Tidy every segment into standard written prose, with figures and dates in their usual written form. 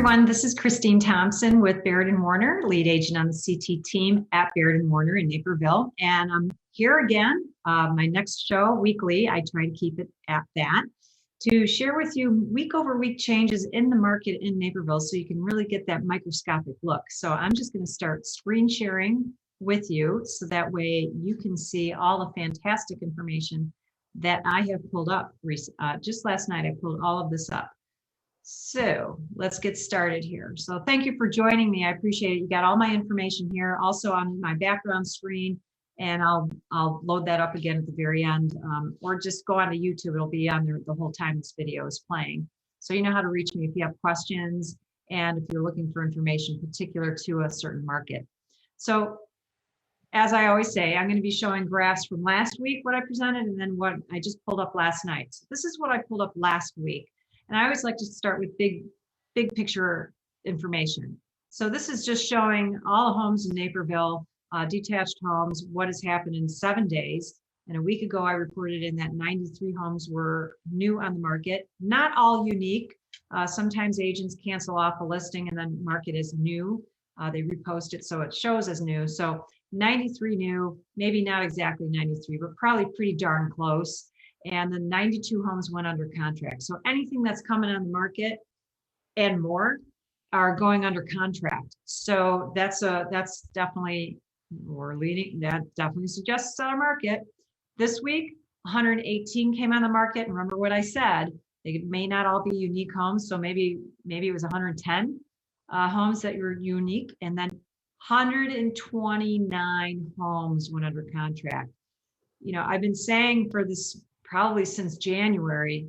everyone. This is Christine Thompson with Baird & Warner, lead agent on the CT team at Baird & Warner in Naperville. And I'm here again, my next show weekly. I try to keep it at that to share with you week over week changes in the market in Naperville so you can really get that microscopic look. So I'm just going to start screen sharing with you so that way you can see all the fantastic information that I have pulled up. Just last night, I pulled all of this up. So let's get started here. So thank you for joining me. I appreciate it. You got all my information here also on my background screen, and I'll load that up again at the very end, or just go onto YouTube. It'll be on there the whole time this video is playing. So you know how to reach me if you have questions and if you're looking for information particular to a certain market. So as I always say, I'm going to be showing graphs from last week, what I presented, and then what I just pulled up last night. So this is what I pulled up last week. And I always like to start with big picture information. So this is just showing all the homes in Naperville, detached homes, what has happened in 7 days. And a week ago, I reported in that 93 homes were new on the market, not all unique. Sometimes agents cancel off a listing and then mark it as new. They repost it so it shows as new. So 93 new, maybe not exactly 93, but probably pretty darn close. And then 92 homes went under contract. So anything that's coming on the market and more are going under contract. So that's definitely, that definitely suggests our market. This week, 118 came on the market. Remember what I said, they may not all be unique homes. So maybe it was 110 homes that were unique. And then 129 homes went under contract. You know, I've been saying for this probably since January,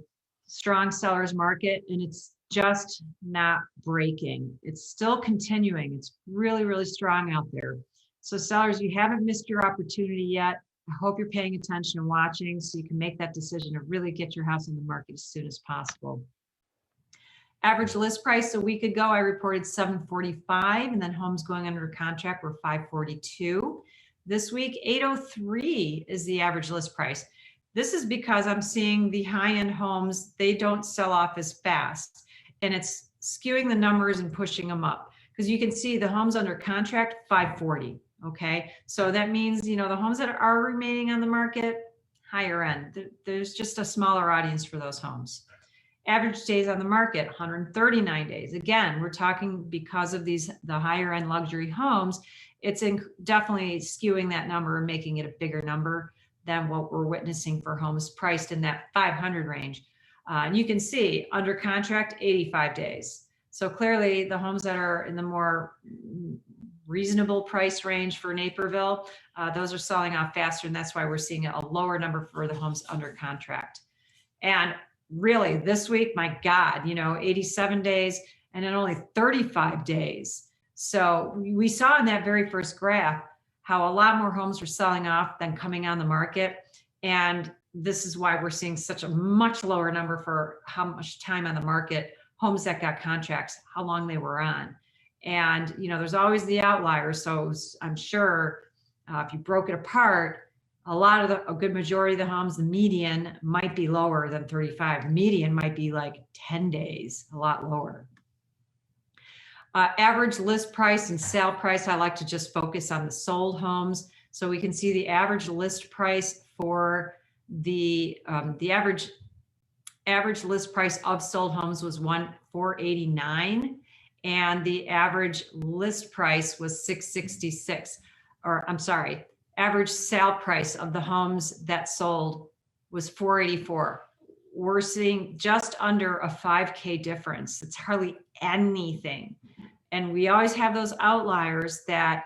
strong sellers market, and it's just not breaking. It's still continuing. It's really, really strong out there. So sellers, you haven't missed your opportunity yet. I hope you're paying attention and watching so you can make that decision to really get your house on the market as soon as possible. Average list price a week ago, I reported 745, and then homes going under contract were 542. This week, 803 is the average list price. This is because I'm seeing the high-end homes, they don't sell off as fast, and it's skewing the numbers and pushing them up. Because you can see the homes under contract, 540, okay? So that means, you know, the homes that are remaining on the market, higher end. There's just a smaller audience for those homes. Average days on the market, 139 days. Again, we're talking because of the higher end luxury homes, it's definitely skewing that number and making it a bigger number than what we're witnessing for homes priced in that 500 range. And you can see under contract, 85 days. So clearly the homes that are in the more reasonable price range for Naperville, those are selling off faster. And that's why we're seeing a lower number for the homes under contract. And really this week, my God, you know, 87 days and then only 35 days. So we saw in that very first graph how a lot more homes were selling off than coming on the market. And this is why we're seeing such a much lower number for how much time on the market, homes that got contracts, how long they were on. And, you know, there's always the outliers. So I'm sure if you broke it apart, a good majority of the homes, the median might be lower than 35. The median might be like 10 days, a lot lower. Average list price and sale price, I like to just focus on the sold homes. So we can see the average list price for the average list price of sold homes was $489, and the average list price was $666. Or I'm sorry, average sale price of the homes that sold was $484. We're seeing just under a 5K difference. It's hardly anything. And we always have those outliers that,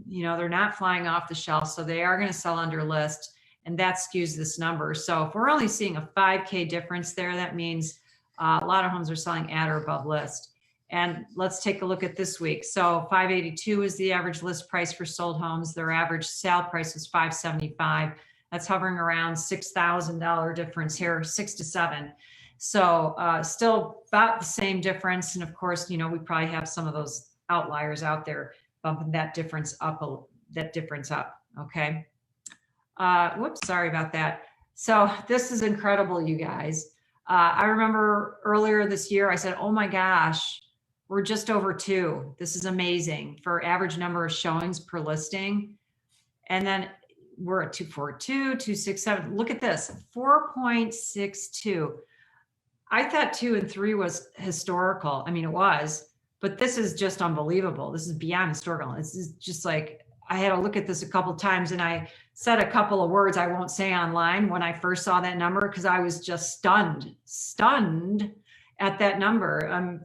you know, they're not flying off the shelf, so they are going to sell under list, and that skews this number. So if we're only seeing a 5K difference there, that means a lot of homes are selling at or above list. And let's take a look at this week. So 582 is the average list price for sold homes. Their average sale price is 575. That's hovering around $6,000 difference here, 6 to 7. So still about the same difference. And of course, you know, we probably have some of those outliers out there bumping that difference up, okay? Whoops, sorry about that. So this is incredible, you guys. I remember earlier this year, I said, oh my gosh, We're just over 2. This is amazing for average number of showings per listing. And then we're at 242, 267. Look at this, 4.62. I thought 2 and 3 was historical. I mean, it was, but this is just unbelievable. This is beyond historical. This is just like, I had to look at this a couple of times, and I said a couple of words I won't say online when I first saw that number, because I was just stunned at that number.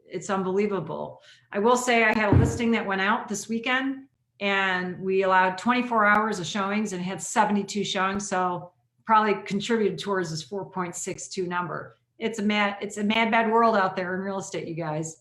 It's unbelievable. I will say I had a listing that went out this weekend, and we allowed 24 hours of showings and had 72 showings. So probably contributed towards this 4.62 number. It's a mad bad world out there in real estate, you guys.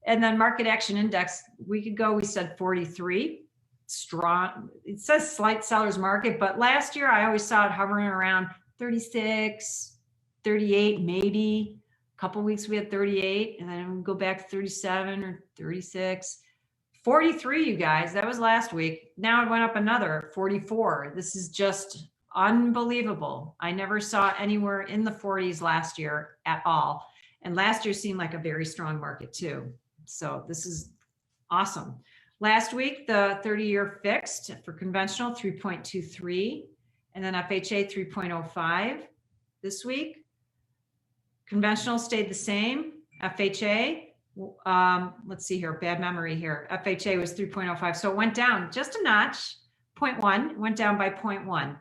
And then market action index, a week ago, we said 43. Strong. It says slight seller's market, but last year I always saw it hovering around 36, 38, maybe. A couple weeks we had 38, and then we go back to 37 or 36. 43, you guys, that was last week. Now it went up another 44. This is just unbelievable. I never saw anywhere in the 40s last year at all. And last year seemed like a very strong market too. So this is awesome. Last week, the 30-year fixed for conventional, 3.23, and then FHA 3.05. This week, conventional stayed the same. FHA, let's see here, bad memory here. FHA was 3.05, so it went down just a notch, 0.1, went down by 0.1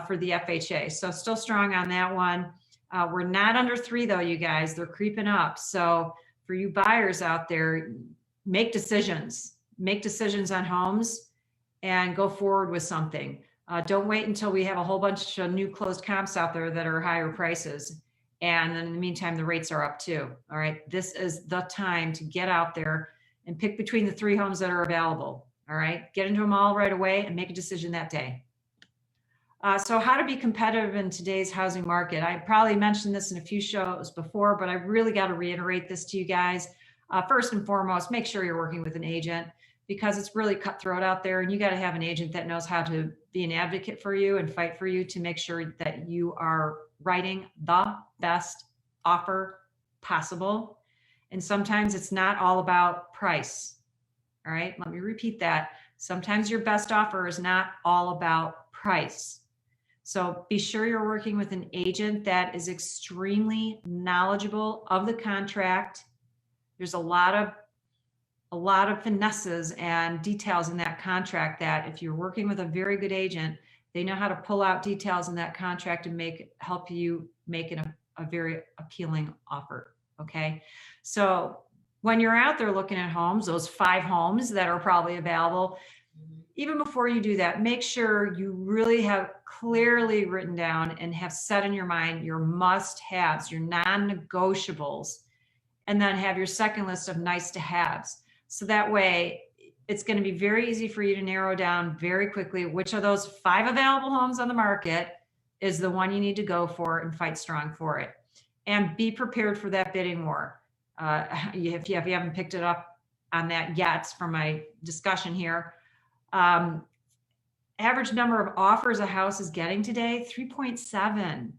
for the FHA. So still strong on that one. We're not under 3 though, you guys, they're creeping up. So for you buyers out there, make decisions on homes and go forward with something. Don't wait until we have a whole bunch of new closed comps out there that are higher prices. And then in the meantime, the rates are up too. All right. This is the time to get out there and pick between the 3 homes that are available. All right. Get into them all right away and make a decision that day. So how to be competitive in today's housing market. I probably mentioned this in a few shows before, but I really got to reiterate this to you guys. First and foremost, make sure you're working with an agent, because it's really cutthroat out there, and you got to have an agent that knows how to be an advocate for you and fight for you to make sure that you are writing the best offer possible. And sometimes it's not all about price. All right, let me repeat that. Sometimes your best offer is not all about price. So be sure you're working with an agent that is extremely knowledgeable of the contract. There's a lot of finesses and details in that contract that if you're working with a very good agent, they know how to pull out details in that contract and help you make a very appealing offer. Okay. So when you're out there looking at homes, those 5 homes that are probably available, even before you do that, make sure you really have clearly written down and have set in your mind your must-haves, your non-negotiables, and then have your second list of nice-to-haves. So that way, it's going to be very easy for you to narrow down very quickly which of those 5 available homes on the market is the one you need to go for and fight strong for it. And be prepared for that bidding war. If you haven't picked it up on that yet from my discussion here, average number of offers a house is getting today, 3.7.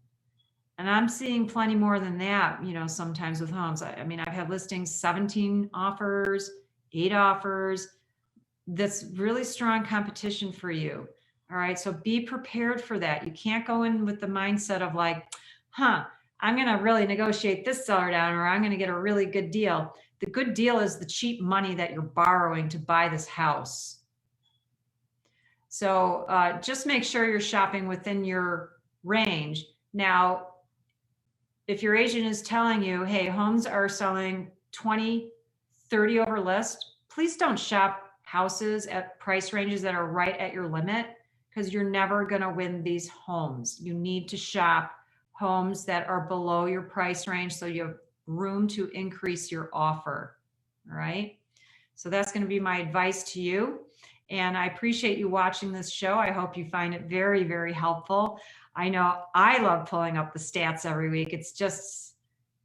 And I'm seeing plenty more than that, sometimes with homes. I mean, I've had listings, 17 offers, 8 offers. That's really strong competition for you. All right. So be prepared for that. You can't go in with the mindset of like, I'm going to really negotiate this seller down, or I'm going to get a really good deal. The good deal is the cheap money that you're borrowing to buy this house. So just make sure you're shopping within your range. Now, if your agent is telling you, hey, homes are selling 20, 30 over list, please don't shop houses at price ranges that are right at your limit, because you're never going to win these homes. You need to shop homes that are below your price range so you have room to increase your offer. All right. So that's going to be my advice to you. And I appreciate you watching this show. I hope you find it very, very helpful. I know I love pulling up the stats every week. It's just,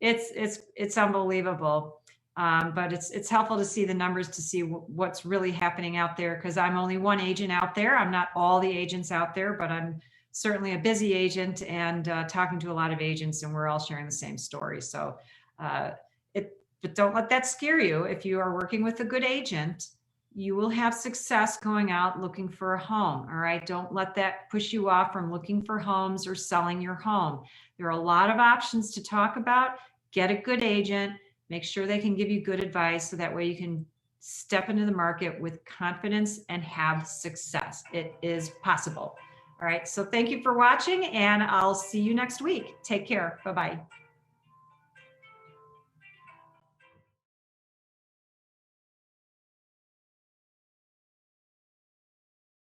it's unbelievable. But it's helpful to see the numbers, to see what's really happening out there, because I'm only one agent out there. I'm not all the agents out there, but I'm certainly a busy agent and talking to a lot of agents, and we're all sharing the same story. So but don't let that scare you. If you are working with a good agent, you will have success going out looking for a home. All right. Don't let that push you off from looking for homes or selling your home. There are a lot of options to talk about. Get a good agent, make sure they can give you good advice so that way you can step into the market with confidence and have success. It is possible. All right. So thank you for watching, and I'll see you next week. Take care. Bye-bye.